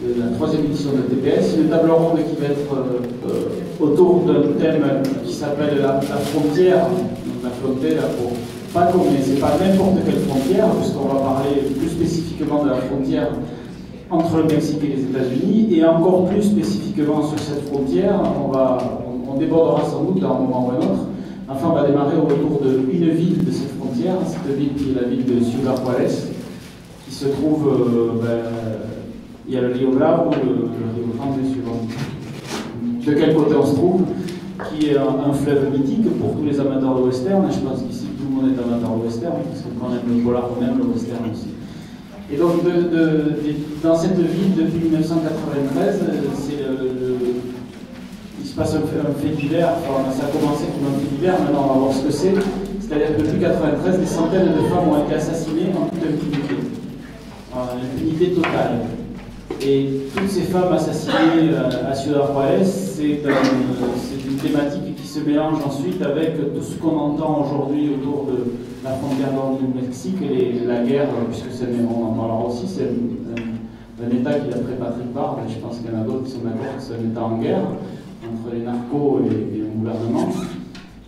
de la 3e édition de TPS, une table ronde qui va être autour d'un thème qui s'appelle la frontière. Donc la frontière, pas comme, c'est pas n'importe quelle frontière, puisqu'on va parler plus spécifiquement de la frontière entre le Mexique et les États-Unis, et encore plus spécifiquement sur cette frontière, on débordera sans doute à un moment ou un autre. Enfin, on va démarrer autour d'une ville de cette frontière, cette ville qui est la ville de Ciudad Juárez, qui se trouve, il y a le Rio Bravo, le Rio Grande, suivant de quel côté on se trouve, qui est un fleuve mythique pour tous les amateurs de western. Je pense qu'ici tout le monde est amateur de western, parce que quand on aime le polar, on aime le western aussi. Et donc, dans cette ville, depuis 1993, il se passe un fait divers. Enfin, ça a commencé comme un fait divers, maintenant on va voir ce que c'est. C'est-à-dire que depuis 1993, des centaines de femmes ont été assassinées en toute impunité. L'impunité totale. Et toutes ces femmes assassinées à Ciudad Juárez, c'est une thématique qui se mélange ensuite avec tout ce qu'on entend aujourd'hui autour de la frontière nord du Mexique et la guerre, puisque on en parlera aussi, c'est un État qui d'après Patrick Bard, et je pense qu'il y en a d'autres qui sont d'accord que c'est un État en guerre entre les narcos et le gouvernement.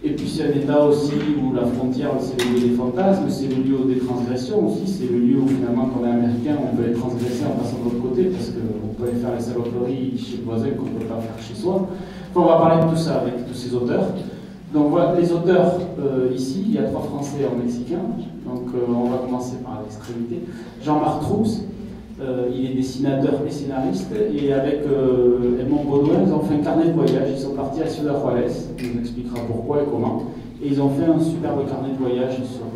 Et puis c'est un État aussi où la frontière, c'est le lieu des fantasmes, c'est le lieu des transgressions aussi, c'est le lieu où finalement quand on est américain, on peut les transgresser en passant de l'autre côté, parce qu'on peut aller faire les saloperies chez le voisin qu'on ne peut pas faire chez soi. Enfin, on va parler de tout ça avec tous ces auteurs. Donc voilà, les auteurs, ici, il y a 3 Français et un Mexicain, donc on va commencer par l'extrémité. Jean-Marc Troups, il est dessinateur et scénariste, et avec Edmond Baudouin, ils ont fait un carnet de voyage, ils sont partis à Ciudad Juárez, il nous expliquera pourquoi et comment, et ils ont fait un superbe carnet de voyage sur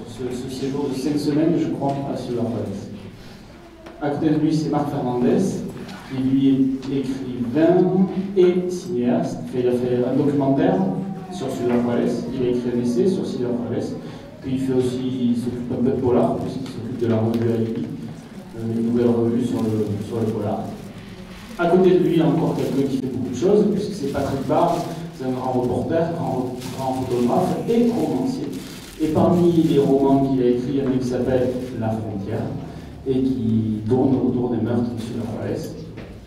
ce séjour de 5 semaines, je crois, à Ciudad Juárez. À côté de lui, c'est Marc Fernandez, qui lui est écrivain et cinéaste. Il a fait un documentaire sur Ciudad Juárez, il a écrit un essai sur Ciudad Juárez, puis il s'occupe un peu de polar, puisqu'il s'occupe de la revue Alibi, une nouvelle revue sur le polar. À côté de lui, il y a encore quelqu'un qui fait beaucoup de choses, puisque c'est Patrick Bard, c'est un grand reporter, grand photographe et romancier. Et parmi les romans qu'il a écrits, il y en a un qui s'appelle La frontière, et qui tourne autour des meurtres de Ciudad Juárez.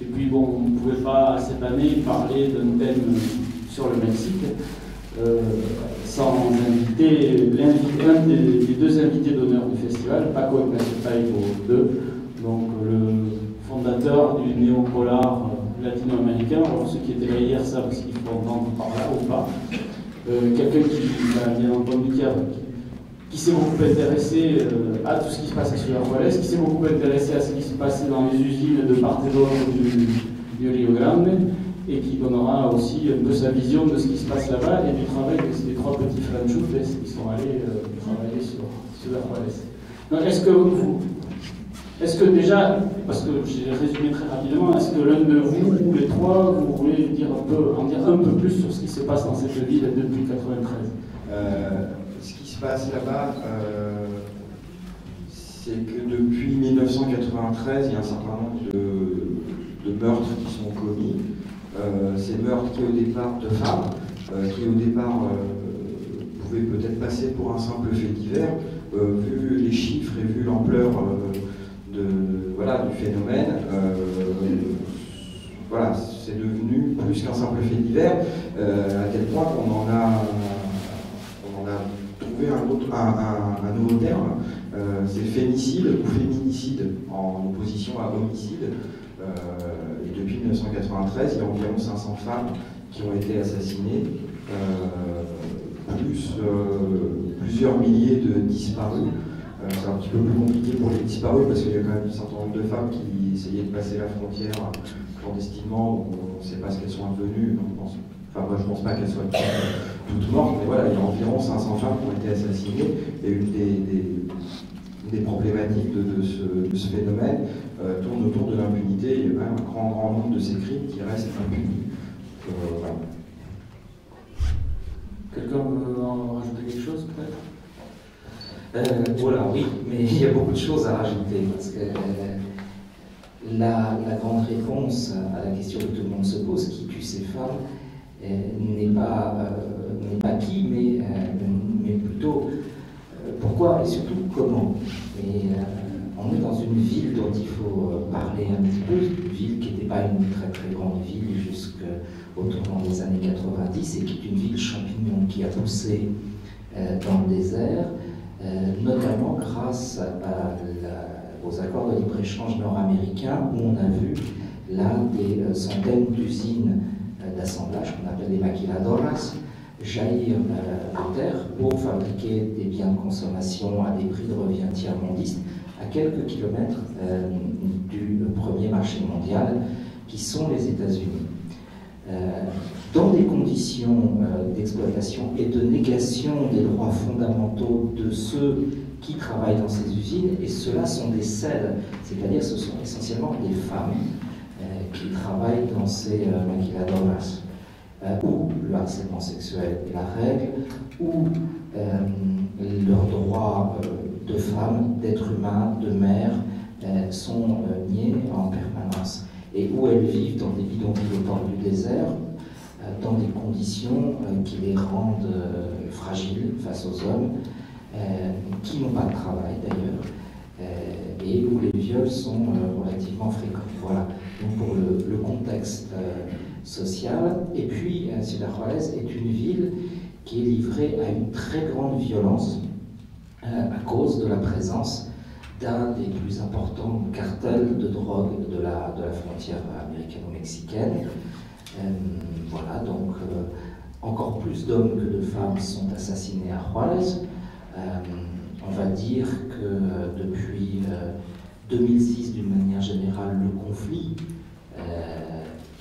Et puis bon, on ne pouvait pas cette année parler d'un thème sur le Mexique sans inviter un des 2 invités d'honneur du festival, Paco Ignacio 2, donc le fondateur du néo-polar latino-américain. Alors ceux qui étaient là hier savent ce qu'il faut entendre par là ou pas. Quelqu'un qui, bien entendu, qui s'est beaucoup intéressé à tout ce qui se passe à Ciudad Juárez, qui s'est beaucoup intéressé à ce qui se passait dans les usines de part et d'autre du Rio Grande, et qui donnera aussi un peu sa vision de ce qui se passe là-bas et du travail de ces 3 petits franchutes qui sont allés travailler sur Ciudad Juárez. Donc est-ce que déjà, parce que j'ai résumé très rapidement, est-ce que l'un de vous, ou les 3, vous voulez en dire un peu plus sur ce qui se passe dans cette ville depuis 1993 Ce qui se passe là-bas, c'est que depuis 1993, il y a un certain nombre de meurtres qui sont commis. Ces meurtres qui au départ de femmes, qui au départ pouvaient peut-être passer pour un simple fait divers, vu les chiffres et vu l'ampleur du phénomène, c'est devenu plus qu'un simple fait divers, à tel point qu'on en a trouvé un nouveau terme, c'est fémicide ou féminicide, en opposition à homicide. Et depuis 1993, il y a environ 500 femmes qui ont été assassinées, plus plusieurs milliers de disparus. C'est un petit peu plus compliqué pour les disparus parce qu'il y a quand même un certain nombre de femmes qui essayaient de passer la frontière clandestinement, on ne sait pas ce qu'elles sont devenues. Moi je ne pense pas qu'elles soient toutes mortes, mais voilà, il y a environ 500 femmes qui ont été assassinées, et une des problématiques de ce phénomène tourne autour de l'impunité. Il y a quand même un grand nombre de ces crimes qui restent impunis. Voilà. Quelqu'un veut en rajouter quelque chose peut-être? Voilà, oui, mais il y a beaucoup de choses à rajouter, parce que la grande réponse à la question que tout le monde se pose, qui tue ces femmes, n'est pas qui, mais plutôt pourquoi et surtout comment. Et On est dans une ville dont il faut parler un petit peu, une ville qui n'était pas une très très grande ville jusqu'au tournant des années 90 et qui est une ville champignon qui a poussé dans le désert, notamment grâce aux accords de libre-échange nord-américains où on a vu là des centaines d'usines d'assemblage qu'on appelle les maquiladoras jaillir de terre pour fabriquer des biens de consommation à des prix de revient tiers-mondistes à quelques kilomètres du premier marché mondial qui sont les États-Unis. Dans des conditions d'exploitation et de négation des droits fondamentaux de ceux qui travaillent dans ces usines, et ceux-là sont des celles, c'est-à-dire ce sont essentiellement des femmes qui travaillent dans ces maquiladoras, où le harcèlement sexuel est la règle, où leurs droits de femmes, d'êtres humains, de mères sont niés en permanence, et où elles vivent dans des bidonvilles au bord du désert, dans des conditions qui les rendent fragiles face aux hommes, qui n'ont pas de travail d'ailleurs, et où les viols sont relativement fréquents. Voilà, donc pour le contexte social. Et puis, Ciudad Juárez est une ville qui est livrée à une très grande violence à cause de la présence d'un des plus importants cartels de drogue de la frontière américano-mexicaine. Voilà, donc encore plus d'hommes que de femmes sont assassinés à Juárez. On va dire que depuis 2006, d'une manière générale, le conflit,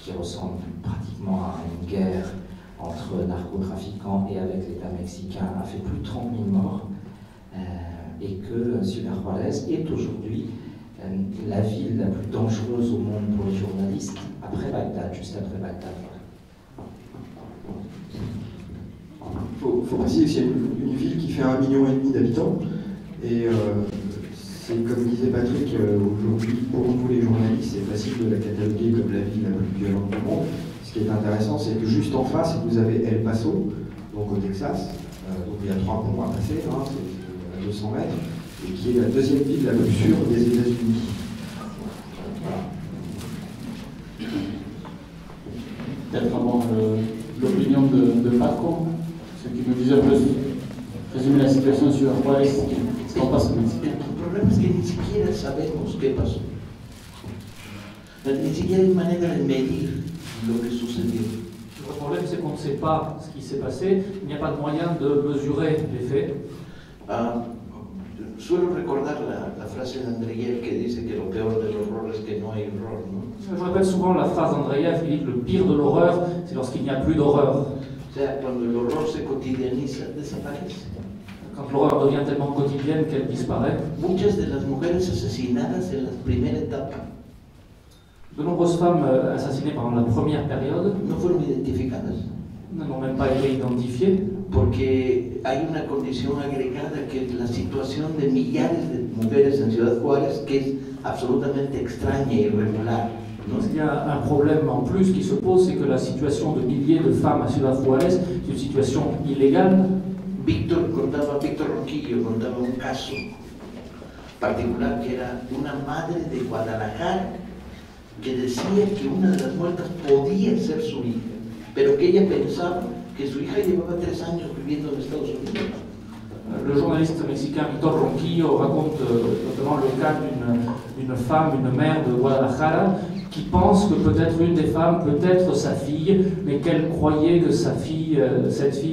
qui ressemble pratiquement à une guerre entre narcotrafiquants et avec l'État mexicain, a fait plus de 30 000 morts, et que Ciudad Juárez est aujourd'hui la ville la plus dangereuse au monde pour les journalistes, après Bagdad, juste après Bagdad. Il faut préciser que c'est une ville qui fait 1,5 million d'habitants, et c'est comme disait Patrick, aujourd'hui, pour nous les journalistes, c'est facile de la cataloguer comme la ville la plus violente du monde. Ce qui est intéressant, c'est que juste en face, vous avez El Paso, donc au Texas, donc il y a 3 ponts à passer, hein, c'est à 200 mètres, et qui est la deuxième ville la plus sûre des États-Unis. Voilà. Peut-être avant l'opinion de Paco, ce qui nous disait un peu résumer la situation sur Juárez, ce qu'on passe au Mexique. El problema es que ni siquiera sabemos qué pasó. Ni siquiera hay manera de medir lo que sucedió. Le problème, c'est qu'on ne sait pas ce qui s'est passé, il n'y a pas de moyen de mesurer les faits. Suelo recordar la frase de Andreyev que dice que lo peor del horror es que no hay horror, ¿no? Je répète souvent la phrase d'Andreyev qui dit que le pire de l'horreur, c'est lorsqu'il n'y a plus d'horreur. O sea, cuando el horror se cotidianiza, desaparece. Quand l'horreur devient tellement quotidienne qu'elle disparaît. Muchas de las mujeres asesinadas en la primera etapa De nombreuses femmes assassinées pendant la première période no fueron identificadas n'ont même pas été identifiées. porque hay una condición agregada que es la situación de millares de mujeres en Ciudad Juárez que es absolutamente extraña e irregular, ¿no? Il y a un problème en plus qui se pose, c'est que la situation de milliers de femmes à Ciudad Juárez est une situation illégale. Víctor Ronquillo contaba un caso particular que era una madre de Guadalajara que decía que una de las muertas podía ser su hija, pero que ella pensaba que su hija llevaba 3 años viviendo en Estados Unidos. Le journaliste mexicain Víctor Ronquillo raconte notamment le cas d'une femme, une mère de Guadalajara, qui pense que peut-être une des femmes peut être sa fille, mais qu'elle croyait que cette fille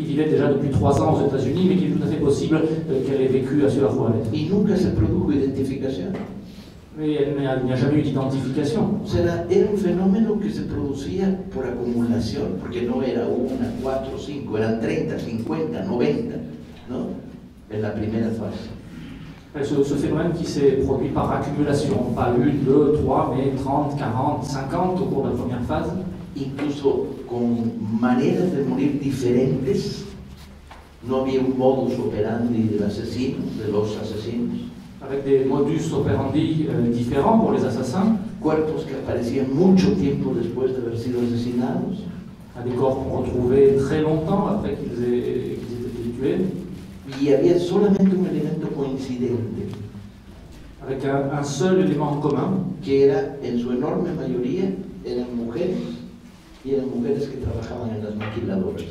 vivait déjà depuis 3 ans aux États-Unis, mais qu'il est tout à fait possible qu'elle ait vécu à Ciudad Juárez. Y nunca se produjo identificación. Mais il n'y a jamais eu d'identification. O sea, era un fenómeno que se producía por acumulación, porque no era 1, 4, 5, eran 30, 50, 90, ¿no? En la primera fase. Ce phénomène qui s'est produit par accumulation, pas 1, 2, 3, mais 30, 40, 50 au cours de la première phase. Incluso con maneras de morir diferentes, no había un modus operandi del asesino, de los asesinos. Avec des modus operandi différents pour les assassins. Cuerpos que aparecían mucho tiempo después de haber sido asesinados. À des corps qu'on retrouvait très longtemps après qu'ils aient été tués. Y había solamente un elemento coincidente. avec un seul élément en commun, que era, en su enorme mayoría, eran mujeres, y eran mujeres que trabajaban en las maquiladoras.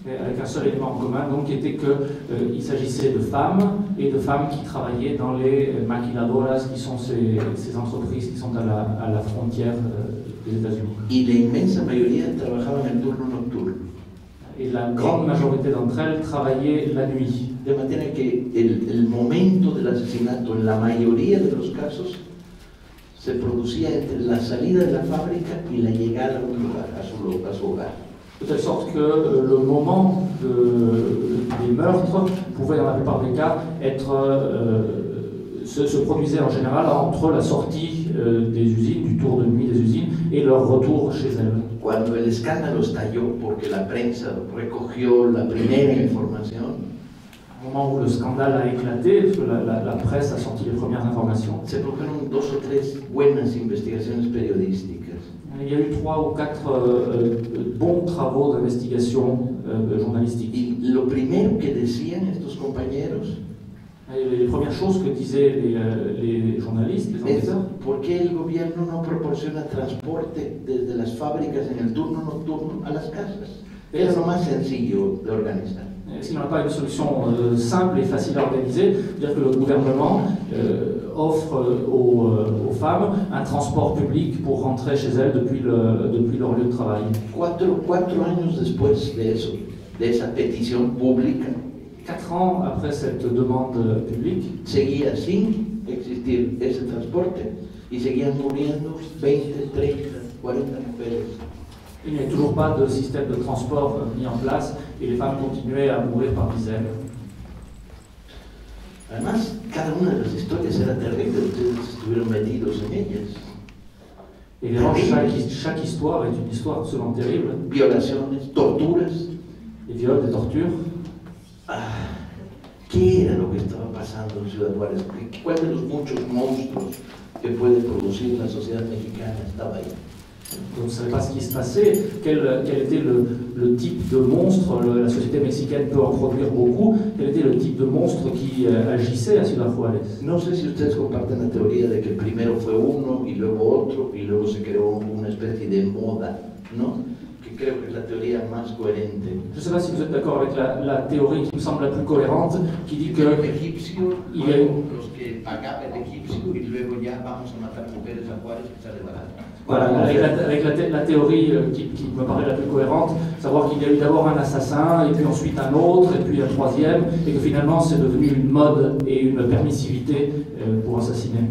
avec un seul élément en commun, donc qui était qu'il s'agissait de femmes et de femmes qui travaillaient dans les maquiladoras, qui sont ces entreprises qui sont à la frontière des États-Unis. Y la inmensa mayoría trabajaban en turno nocturno. Et la grande majorité d'entre elles travaillaient la nuit. De manera que el momento del asesinato, en la mayoría de los casos, se producía entre la salida de la fábrica y la llegada a un lugar, a su hogar. De telle sorte que le moment des meurtres pouvait, dans la plupart des cas, se produisait en général entre la sortie des usines, du tour de nuit des usines, et leur retour chez elles. Cuando el escándalo estalló porque la prensa recogió la primera información, Au moment où le scandale a éclaté, parce que la presse a sorti les premières informations, se produjeron 2 o 3 buenas investigaciones periodísticas. il y a eu 3 ou 4 bons travaux d'investigation journalistique. Y lo primero que decían estos compañeros Et les premières choses que disaient les journalistes, les es enquêteurs, por qué el gobierno no proporciona transporte desde las fábricas en el turno nocturno a las casas. Era lo más sencillo de organizar. s'il n'y a pas une solution simple et facile à organiser, c'est-à-dire que le gouvernement offre aux femmes un transport public pour rentrer chez elles depuis leur lieu de travail. 4 años después de eso, de esa petición pública, 4 ans après cette demande publique, seguía sin existir ese transporte y seguían muriendo 20, 30, 40 mujeres. il n'y avait toujours pas de système de transport mis en place et les femmes continuaient à mourir par dizaines. Además, cada una de las historias era terrible, ustedes estuvieron metidos en ellas. Évidemment, chaque histoire est une histoire absolument terrible. Violaciones, torturas. Des viols, des tortures. ¿Qué era lo que estaba pasando en Ciudad Juárez? ¿Cuál de los muchos monstruos que puede producir la sociedad mexicana estaba ahí? On ne savait pas ce qui se passait, quel était le type de monstre, la société mexicaine peut en produire beaucoup, quel était le type de monstre qui agissait à Ciudad Juárez. No sé si ustedes comparten la teoría de que primero fue uno y luego otro y luego se creó una especie de moda, ¿no? Que creo que es la teoría más coherente. Je ne sais pas si vous êtes d'accord avec la théorie qui me semble la plus cohérente, qui dit que El egipcio, il y a une... los que pagaban el egipcio y luego ya vamos a matar mujeres a Juárez que sale barato. Voilà, avec la théorie qui me paraît la plus cohérente, savoir qu'il y a eu d'abord un assassin, et puis ensuite un autre, et puis un troisième, et que finalement c'est devenu une mode et une permissivité pour assassiner.